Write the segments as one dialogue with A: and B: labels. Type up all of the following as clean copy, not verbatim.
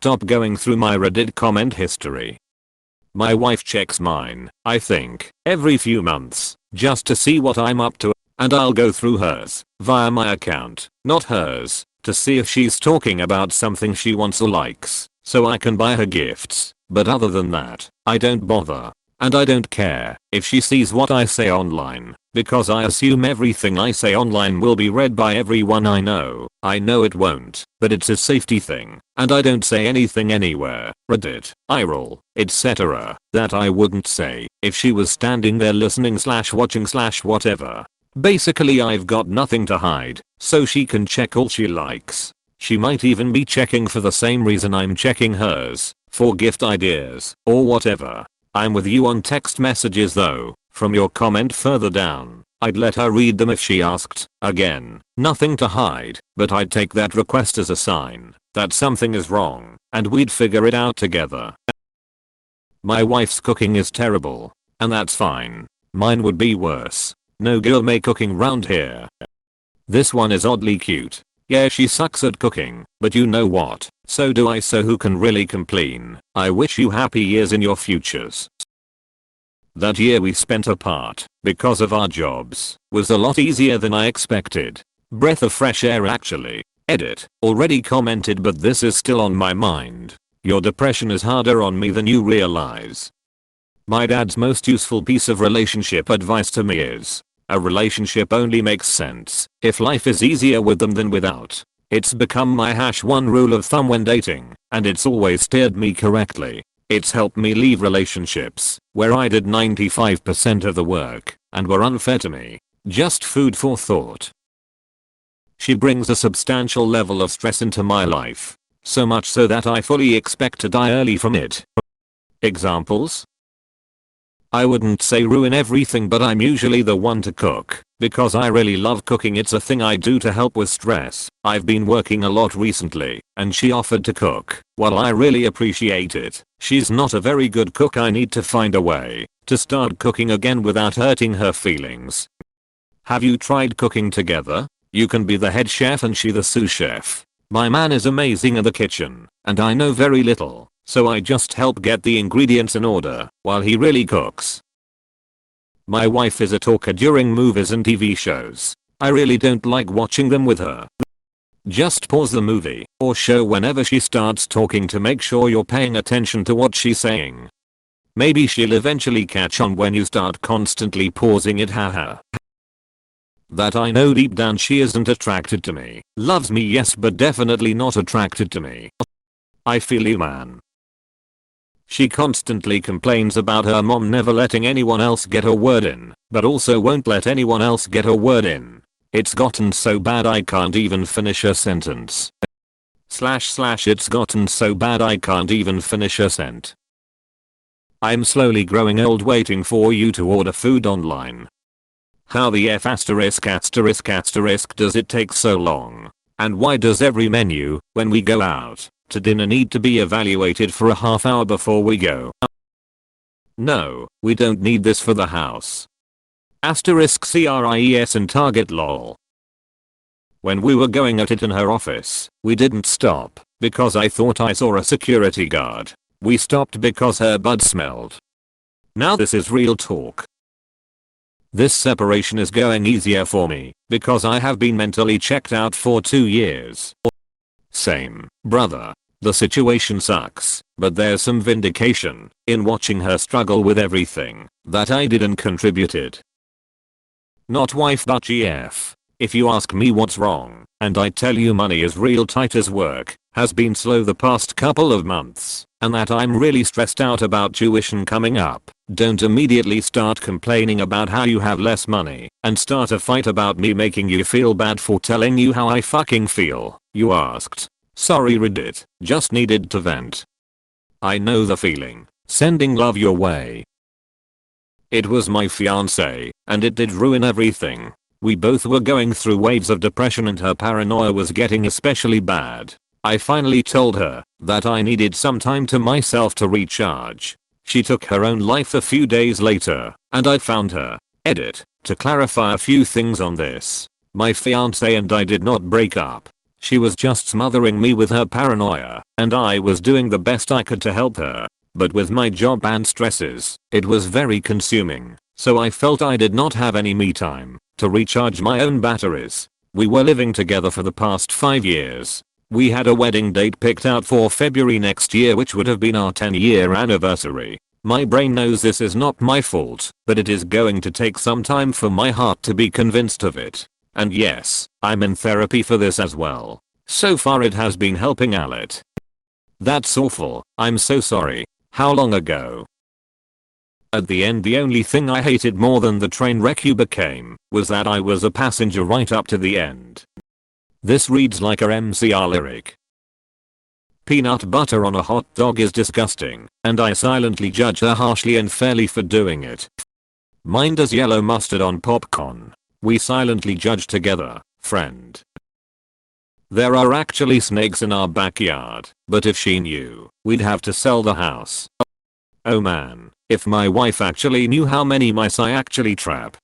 A: stop going through my Reddit comment history. My wife checks mine, I think, every few months, just to see what I'm up to, and I'll go through hers, via my account, not hers, to see if she's talking about something she wants or likes, so I can buy her gifts, but other than that, I don't bother. And I don't care if she sees what I say online, because I assume everything I say online will be read by everyone I know. I know it won't, but it's a safety thing, and I don't say anything anywhere, Reddit, iRoll, etc. that I wouldn't say if she was standing there listening / watching / whatever. Basically I've got nothing to hide, so she can check all she likes. She might even be checking for the same reason I'm checking hers, for gift ideas, or whatever. I'm with you on text messages though. From your comment further down, I'd let her read them if she asked. Again, nothing to hide, but I'd take that request as a sign that something is wrong, and we'd figure it out together. My wife's cooking is terrible, and that's fine. Mine would be worse. No gourmet cooking round here. This one is oddly cute. Yeah, she sucks at cooking, but you know what? So do I, so who can really complain? I wish you happy years in your futures. That year we spent apart, because of our jobs, was a lot easier than I expected. Breath of fresh air actually. Edit, already commented, but this is still on my mind. Your depression is harder on me than you realize. My dad's most useful piece of relationship advice to me is, a relationship only makes sense if life is easier with them than without. It's become my #1 rule of thumb when dating, and it's always steered me correctly. It's helped me leave relationships where I did 95% of the work and were unfair to me. Just food for thought. She brings a substantial level of stress into my life, so much so that I fully expect to die early from it. Examples? I wouldn't say ruin everything, but I'm usually the one to cook, because I really love cooking. It's a thing I do to help with stress. I've been working a lot recently, and she offered to cook. While I really appreciate it, she's not a very good cook. I need to find a way to start cooking again without hurting her feelings. Have you tried cooking together? You can be the head chef and she the sous chef. My man is amazing in the kitchen, and I know very little. So I just help get the ingredients in order while he really cooks. My wife is a talker during movies and TV shows. I really don't like watching them with her. Just pause the movie or show whenever she starts talking to make sure you're paying attention to what she's saying. Maybe she'll eventually catch on when you start constantly pausing it, haha. That I know deep down she isn't attracted to me. Loves me yes, but definitely not attracted to me. I feel you, man. She constantly complains about her mom never letting anyone else get a word in, but also won't let anyone else get a word in. It's gotten so bad I can't even finish a sentence. / it's gotten so bad I can't even finish a sent. I'm slowly growing old waiting for you to order food online. How the F *** does it take so long? And why does every menu, when we go out to dinner, need to be evaluated for a half hour before we go? No, we don't need this for the house. *CRIES and Target lol. When we were going at it in her office, we didn't stop because I thought I saw a security guard. We stopped because her bud smelled. Now this is real talk. This separation is going easier for me because I have been mentally checked out for 2 years. Same, brother. The situation sucks, but there's some vindication in watching her struggle with everything that I did and contributed. Not wife but GF. If you ask me what's wrong, and I tell you money is real tight as work has been slow the past couple of months, and that I'm really stressed out about tuition coming up, don't immediately start complaining about how you have less money and start a fight about me making you feel bad for telling you how I fucking feel. You asked. Sorry Reddit, just needed to vent. I know the feeling. Sending love your way. It was my fiance, and it did ruin everything. We both were going through waves of depression and her paranoia was getting especially bad. I finally told her that I needed some time to myself to recharge. She took her own life a few days later, and I found her. Edit, to clarify a few things on this. My fiance and I did not break up. She was just smothering me with her paranoia, and I was doing the best I could to help her. But with my job and stresses, it was very consuming, so I felt I did not have any me time to recharge my own batteries. We were living together for the past 5 years. We had a wedding date picked out for February next year, which would have been our 10-year anniversary. My brain knows this is not my fault, but it is going to take some time for my heart to be convinced of it. And yes, I'm in therapy for this as well. So far it has been helping a lot. That's awful. I'm so sorry. How long ago? At the end, the only thing I hated more than the train wreck you became was that I was a passenger right up to the end. This reads like a MCR lyric. Peanut butter on a hot dog is disgusting, and I silently judge her harshly and fairly for doing it. Mine does yellow mustard on popcorn. We silently judge together, friend. There are actually snakes in our backyard, but if she knew, we'd have to sell the house. Oh man, if my wife actually knew how many mice I actually trap.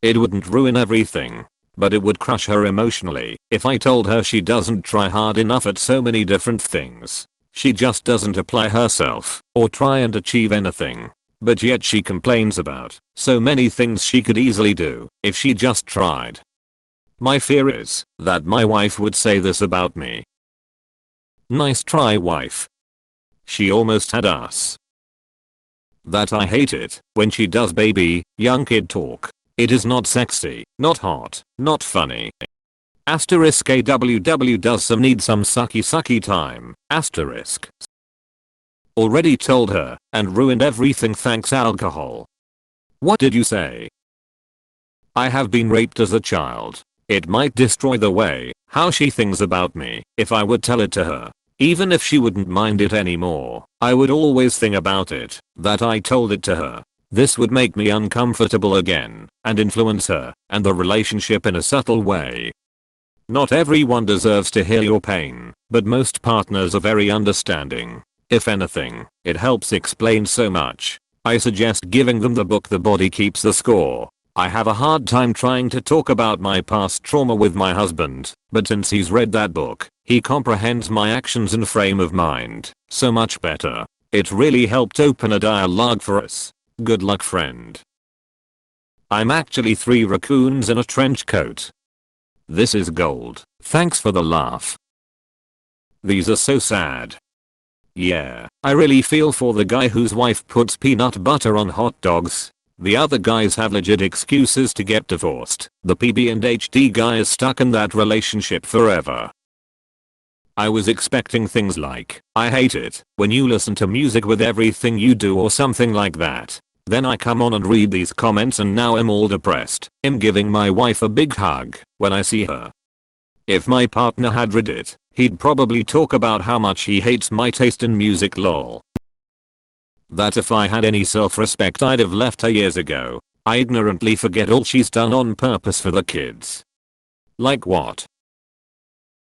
A: It wouldn't ruin everything, but it would crush her emotionally if I told her she doesn't try hard enough at so many different things. She just doesn't apply herself or try and achieve anything. But yet she complains about so many things she could easily do if she just tried. My fear is that my wife would say this about me. Nice try, wife. She almost had us. That I hate it when she does baby, young kid talk. It is not sexy, not hot, not funny. Asterisk AWW does some need some sucky time. Asterisk. Already told her and ruined everything thanks alcohol. What did you say? I have been raped as a child. It might destroy the way how she thinks about me if I would tell it to her. Even if she wouldn't mind it anymore, I would always think about it that I told it to her. This would make me uncomfortable again and influence her and the relationship in a subtle way. Not everyone deserves to hear your pain, but most partners are very understanding. If anything, it helps explain so much. I suggest giving them the book The Body Keeps the Score. I have a hard time trying to talk about my past trauma with my husband, but since he's read that book, he comprehends my actions and frame of mind so much better. It really helped open a dialogue for us. Good luck, friend. I'm actually 3 raccoons in a trench coat. This is gold. Thanks for the laugh. These are so sad. Yeah, I really feel for the guy whose wife puts peanut butter on hot dogs. The other guys have legit excuses to get divorced. The PB&HD guy is stuck in that relationship forever. I was expecting things like, I hate it when you listen to music with everything you do or something like that. Then I come on and read these comments and now I'm all depressed. I'm giving my wife a big hug when I see her. If my partner had read it, he'd probably talk about how much he hates my taste in music, lol. That if I had any self-respect I'd have left her years ago. I ignorantly forget all she's done on purpose for the kids. Like what?